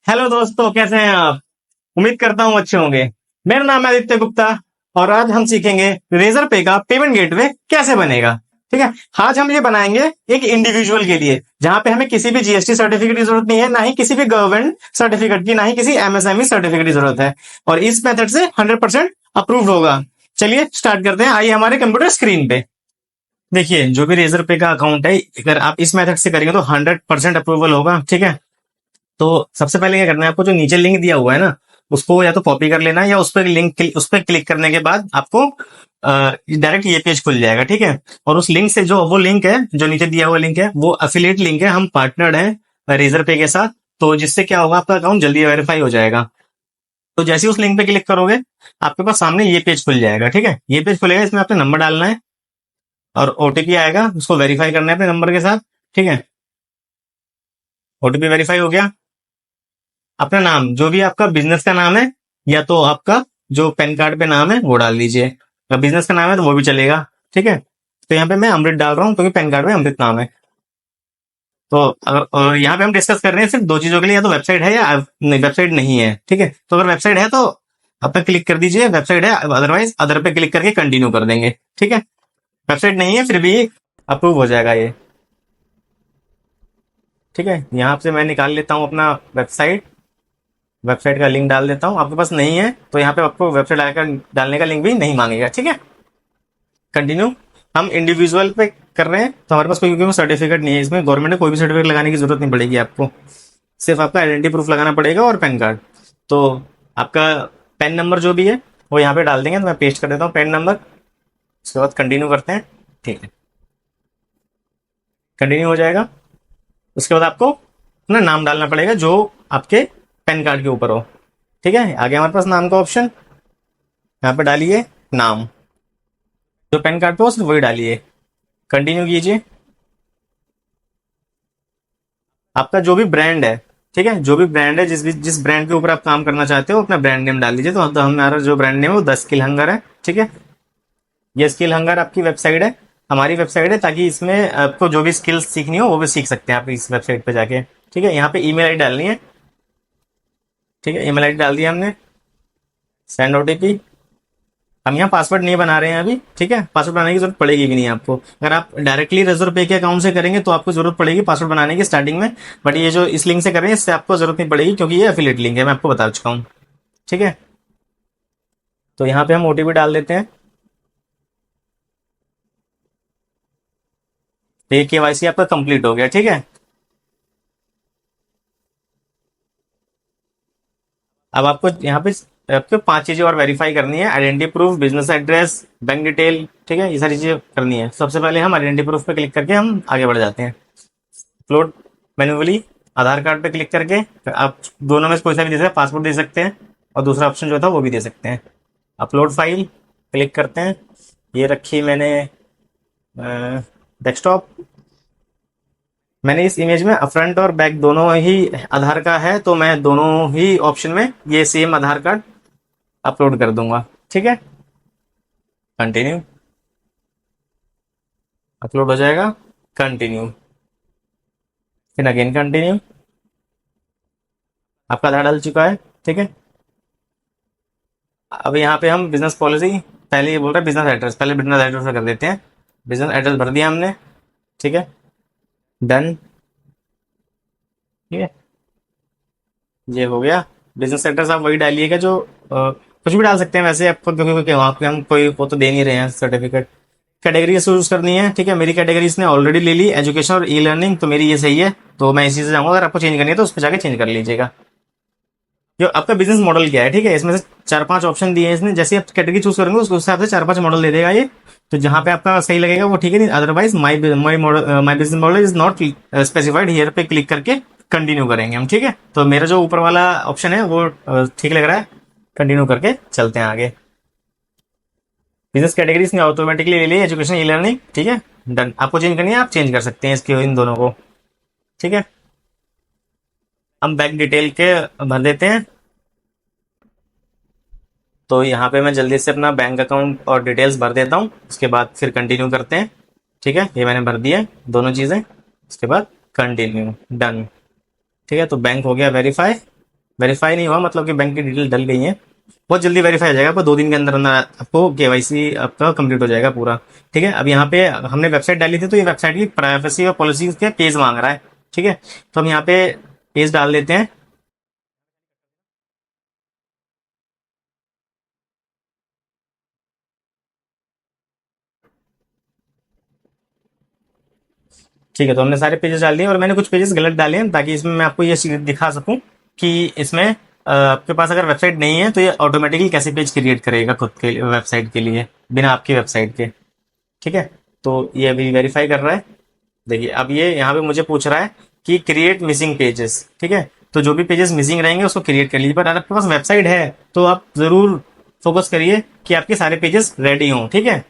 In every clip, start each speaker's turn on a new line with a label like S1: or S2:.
S1: Hello दोस्तों, कैसे हैं आप? उम्मीद करता हूँ अच्छे होंगे। मेरा नाम है आदित्य गुप्ता और आज हम सीखेंगे रेजर पे का पेमेंट गेटवे कैसे बनेगा। ठीक है, आज हम ये बनाएंगे एक इंडिविजुअल के लिए, जहां पे हमें किसी भी जीएसटी सर्टिफिकेट की जरूरत नहीं है, ना ही किसी भी गवर्नमेंट सर्टिफिकेट की, ना ही किसी एमएसएमई सर्टिफिकेट की जरूरत है। और इस मेथड से 100% अप्रूव्ड होगा। चलिए स्टार्ट करते हैं। आइए हमारे कंप्यूटर स्क्रीन पे देखिए, जो भी रेजर पे का अकाउंट है, अगर आप इस मेथड से करेंगे तो 100% अप्रूवल होगा। ठीक है, तो सबसे पहले क्या करना है, आपको जो नीचे लिंक दिया हुआ है ना, उसको या तो कॉपी कर लेना है, या उस पर क्लिक करने के बाद आपको डायरेक्ट ये पेज खुल जाएगा। ठीक है, और उस लिंक से जो वो लिंक है, जो नीचे दिया हुआ लिंक है, वो अफिलिएट लिंक है। हम पार्टनर्ड हैं रेजर पे के साथ, तो जिससे क्या होगा, आपका अकाउंट जल्दी वेरीफाई हो जाएगा। तो जैसे ही उस लिंक पे क्लिक करोगे, आपके पास सामने ये पेज खुल जाएगा। ठीक है, ये पेज खुलेगा, इसमें आपने नंबर डालना है और ओटीपी आएगा, उसको वेरीफाई करना है अपने नंबर के साथ। ठीक है, ओटीपी वेरीफाई हो गया। अपना नाम, जो भी आपका बिजनेस का नाम है, या तो आपका जो पैन कार्ड पे नाम है वो डाल दीजिए। अगर बिजनेस का नाम है तो वो भी चलेगा। ठीक है, तो यहाँ पे मैं अमृत डाल रहा हूँ क्योंकि पैन कार्ड में अमृत नाम है। तो अगर और यहाँ पे हम डिस्कस कर रहे हैं सिर्फ दो चीजों के लिए, या तो वेबसाइट है या नहीं, वेबसाइट नहीं है। ठीक है, तो अगर वेबसाइट है तो आप पे क्लिक कर दीजिए, वेबसाइट है, अदरवाइज अदर पे क्लिक करके कंटिन्यू कर देंगे। ठीक है, वेबसाइट नहीं है फिर भी अप्रूव हो जाएगा ये। ठीक है, यहाँ से मैं निकाल लेता हूँ अपना वेबसाइट, वेबसाइट का लिंक डाल देता हूँ। आपके पास नहीं है तो यहाँ पे आपको वेबसाइट डालने का लिंक भी नहीं मांगेगा। ठीक है, कंटिन्यू। हम इंडिविजुअल पे कर रहे हैं तो हमारे पास कोई सर्टिफिकेट नहीं है, इसमें गवर्नमेंट ने कोई भी सर्टिफिकेट लगाने की जरूरत नहीं पड़ेगी आपको, सिर्फ आपका आइडेंटिटी प्रूफ लगाना पड़ेगा और पैन कार्ड। तो आपका पैन नंबर जो भी है वो यहाँ पे डाल देंगे, तो मैं पेस्ट कर देता हूँ पैन नंबर। उसके बाद कंटिन्यू करते हैं। ठीक है, कंटिन्यू हो जाएगा। उसके बाद आपको अपना नाम डालना पड़ेगा जो आपके पैन कार्ड के ऊपर हो। ठीक है, आगे हमारे पास नाम का ऑप्शन, यहाँ पे डालिए नाम, जो पैन कार्ड पे हो सिर्फ वही डालिए। कंटिन्यू कीजिए। आपका जो भी ब्रांड है, ठीक है, जो भी ब्रांड है, जिस ब्रांड के ऊपर आप काम करना चाहते हो, अपना ब्रांड नेम डाल दीजिए। तो हमारा जो ब्रांड नेम है वो द स्किल हंगर है। ठीक है, ये स्किल हंगर आपकी वेबसाइट है, हमारी वेबसाइट है, ताकि इसमें आपको जो भी स्किल्स सीखनी हो वो भी सीख सकते हैं आप इस वेबसाइट पे जाके। ठीक है, यहाँ पे ईमेल आईडी डालनी है। ठीक है, ईमेल आईडी डाल दिया हमने। Send OTP. हम यहाँ पासवर्ड नहीं बना रहे हैं अभी। ठीक है, पासवर्ड बनाने की जरूरत पड़ेगी भी नहीं आपको। अगर आप डायरेक्टली रेजर पे के अकाउंट से करेंगे तो आपको जरूरत पड़ेगी पासवर्ड बनाने की स्टार्टिंग में, बट ये जो इस लिंक से कर रहे हैं इससे आपको जरूरत नहीं पड़ेगी, क्योंकि ये एफिलिएट लिंक है, मैं आपको बता चुका हूँ। ठीक है, तो यहाँ पे हम ओटीपी डाल देते हैं। तो ये केवाईसी आपका कंप्लीट हो गया। ठीक है, अब आपको यहाँ पे आपको 5 चीजें और वेरीफाई करनी है। Identity proof, business address, bank detail. ठीक है, ये सारी चीजें करनी है। सबसे पहले हम आइडेंटिटी प्रूफ पे क्लिक करके हम आगे बढ़ जाते हैं। अपलोड मैन्युअली, आधार कार्ड पे क्लिक करके आप दोनों में से कोई सा भी दे सकते हैं, पासपोर्ट दे सकते हैं और दूसरा ऑप्शन जो था वो भी दे सकते हैं। अपलोड फाइल क्लिक करते हैं। ये रखी मैंने डेस्कटॉप। मैंने इस इमेज में फ्रंट और बैक दोनों ही आधार का है, तो मैं दोनों ही ऑप्शन में ये सेम आधार कार्ड अपलोड कर दूंगा। ठीक है, कंटिन्यू। अपलोड हो जाएगा, कंटिन्यू, फिर अगेन कंटिन्यू। आपका आधार डल चुका है। ठीक है, अब यहाँ पे हम बिजनेस पॉलिसी, पहले ये बोल रहा है बिजनेस एड्रेस, पहले बिजनेस एड्रेस कर देते हैं। बिजनेस एड्रेस भर दिया हमने। ठीक है, डन। ठीक है, ये हो गया। बिजनेस एड्रेस आप वही डालिएगा जो कुछ भी डाल सकते हैं वैसे आपको, क्योंकि वहाँ पे हम कोई वो तो दे नहीं रहे हैं सर्टिफिकेट। कैटेगरी चूज करनी है। ठीक है, मेरी कैटेगरी इसने ऑलरेडी ले ली, एजुकेशन और ई लर्निंग, तो मेरी ये सही है, तो मैं इसी से जाऊंगा। अगर आपको चेंज करनी है तो उस पर जाके चेंज कर लीजिएगा। जो आपका बिजनेस मॉडल क्या है, ठीक है, इसमें से 4-5 ऑप्शन दिए हैं इसने। जैसे आप कैटेगरी चूज करेंगे उसके हिसाब से 4-5 मॉडल दे देगा ये। तो जहां पे आपका सही लगेगा वो ठीक है, नहीं otherwise my business model is not specified here पे क्लिक करके कंटिन्यू करेंगे हम। ठीक है, तो मेरा जो ऊपर वाला ऑप्शन है वो ठीक लग रहा है, कंटिन्यू करके चलते हैं आगे। बिजनेस कैटेगरी इसने ऑटोमेटिकली ले ली, एजुकेशन ई लर्निंग। ठीक है, डन। आपको चेंज करनी है आप चेंज कर सकते हैं इसके, इन दोनों को। ठीक है, हम बैंक डिटेल के भर देते हैं। तो यहाँ पे मैं जल्दी से अपना बैंक अकाउंट और डिटेल्स भर देता हूँ, उसके बाद फिर कंटिन्यू करते हैं। ठीक है, ये मैंने भर दिया दोनों चीज़ें, उसके बाद कंटिन्यू, डन। ठीक है, तो बैंक हो गया वेरीफाई। वेरीफाई नहीं हुआ मतलब कि बैंक की डिटेल डल गई है। बहुत जल्दी वेरीफाई हो जाएगा, आपको 2 दिन के अंदर अंदर आपको केवाईसी आपका कंप्लीट हो जाएगा पूरा। ठीक है, अब यहाँ पे हमने वेबसाइट डाली थी तो ये वेबसाइट की प्राइवेसी और पॉलिसी के पेज मांग रहा है। ठीक है, तो हम यहाँ पे पेज डाल देते हैं। ठीक है, तो हमने सारे पेजेस डाल दिए और मैंने कुछ पेजेस गलत डाले हैं ताकि इसमें मैं आपको ये चीज़ दिखा सकूं कि इसमें आपके पास अगर वेबसाइट नहीं है तो ये ऑटोमेटिकली कैसे पेज क्रिएट करेगा खुद के वेबसाइट के लिए बिना आपकी वेबसाइट के। ठीक है, तो ये अभी वेरीफाई कर रहा है। देखिए अब ये यहाँ पे मुझे पूछ रहा है कि क्रिएट मिसिंग पेजेस। ठीक है, तो जो भी पेजेस मिसिंग रहेंगे उसको क्रिएट कर लीजिए, पर अगर आपके पास वेबसाइट है तो आप जरूर फोकस करिए कि आपके सारे पेजेस रेडी हों। ठीक है,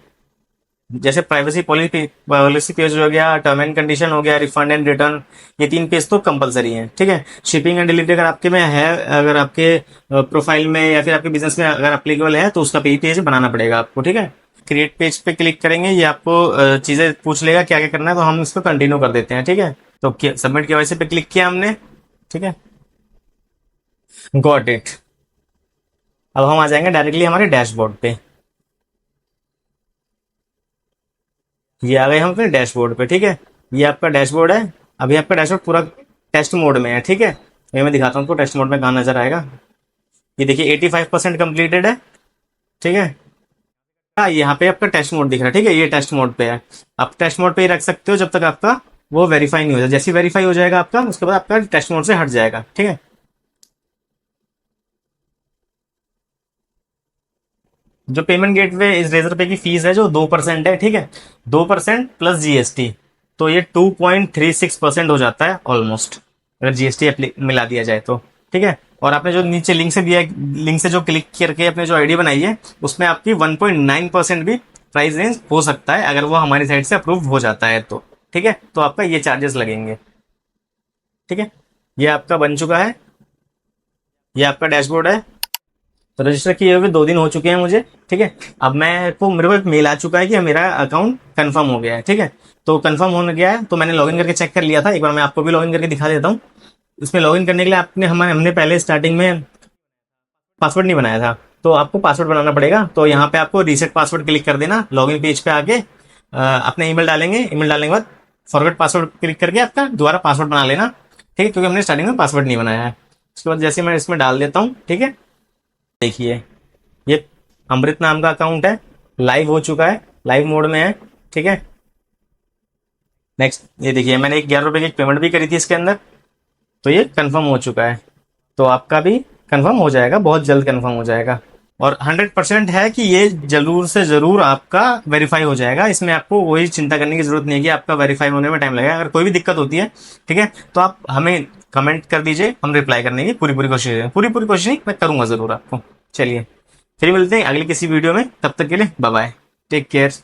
S1: जैसे प्राइवेसी पॉलिसी पेज हो गया, टर्म एंड कंडीशन हो गया, रिफंड एंड रिटर्न, ये 3 पेज तो कंपलसरी हैं। ठीक है, शिपिंग एंड डिलीवरी अगर आपके में है, अगर आपके प्रोफाइल में या फिर आपके बिजनेस में अगर अप्लीकेबल है तो उसका पेज बनाना पड़ेगा आपको। ठीक है, क्रिएट पेज पे क्लिक करेंगे, ये आपको चीजें पूछ लेगा क्या क्या करना है, तो हम इसको कंटिन्यू कर देते हैं। ठीक है, तो सबमिट केवाईसी पे क्लिक किया हमने। ठीक है, गॉट इट। अब हम आ जाएंगे डायरेक्टली हमारे डैशबोर्ड पे। ये आ गए हम फिर डैशबोर्ड पे। ठीक है, ये आपका डैशबोर्ड है। अभी आपका डैशबोर्ड पूरा टेस्ट मोड में है। ठीक है, ये मैं दिखाता हूँ आपको टेस्ट मोड में कहाँ नजर आएगा। ये देखिए 85% कंप्लीटेड है। ठीक है, हाँ यहाँ पे आपका टेस्ट मोड दिख रहा है। ठीक है, ये टेस्ट मोड पे है। आप टेस्ट मोड पे ही रख सकते हो जब तक आपका वो वेरीफाई नहीं हो जाए। जैसे वेरीफाई हो जाएगा आपका उसके बाद आपका टेस्ट मोड से हट जाएगा। ठीक है, जो पेमेंट गेटवे इस रेजर पे की फीस है जो 2% है। ठीक है, 2% प्लस जीएसटी, तो ये 2.36% हो जाता है ऑलमोस्ट, अगर जीएसटी मिला दिया जाए तो। ठीक है, और आपने जो नीचे लिंक से दिया, लिंक से जो क्लिक करके अपने जो आईडी बनाई है उसमें आपकी 1.9% भी प्राइस रेंज हो सकता है अगर वो हमारी साइड से अप्रूव हो जाता है तो। ठीक है, तो आपका ये चार्जेस लगेंगे। ठीक है, ये आपका बन चुका है, ये आपका डैशबोर्ड है। तो रजिस्टर किए हुए 2 दिन हो चुके हैं मुझे। ठीक है, अब मेरे को एक मेल आ चुका है कि मेरा अकाउंट कंफर्म हो गया है। ठीक है, तो कंफर्म हो गया है तो मैंने लॉगिन करके चेक कर लिया था। एक बार मैं आपको भी लॉगिन करके दिखा देता हूँ। इसमें लॉगिन करने के लिए हमने पहले स्टार्टिंग में पासवर्ड नहीं बनाया था, तो आपको पासवर्ड बनाना पड़ेगा। तो यहाँ पे आपको रीसेट पासवर्ड क्लिक कर देना, लॉगिन पेज पे आके अपने ईमेल डालेंगे, ईमेल डालने के बाद फॉरवर्ड पासवर्ड क्लिक करके आपका दोबारा पासवर्ड बना लेना। ठीक है, क्योंकि हमने स्टार्टिंग में पासवर्ड नहीं बनाया है। उसके बाद जैसे मैं इसमें डाल देता हूँ। ठीक है, देखिए ये अमृत नाम का अकाउंट है, लाइव हो चुका है, लाइव मोड में है। ठीक है, नेक्स्ट ये देखिए मैंने 11 रुपए की पेमेंट भी करी थी इसके अंदर, तो ये कंफर्म हो चुका है। तो आपका भी कंफर्म हो जाएगा, बहुत जल्द कंफर्म हो जाएगा। और 100% है कि ये जरूर से जरूर आपका वेरीफाई हो जाएगा। इसमें आपको वही चिंता करने की जरूरत नहीं है कि आपका वेरीफाई होने में टाइम लगेगा। अगर कोई भी दिक्कत होती है, ठीक है, तो आप हमें कमेंट कर दीजिए, हम रिप्लाई करने की पूरी पूरी कोशिश है। पूरी पूरी कोशिश नहीं, मैं करूंगा जरूर आपको। चलिए फिर मिलते हैं अगली किसी वीडियो में, तब तक के लिए बाय बाय, टेक केयर।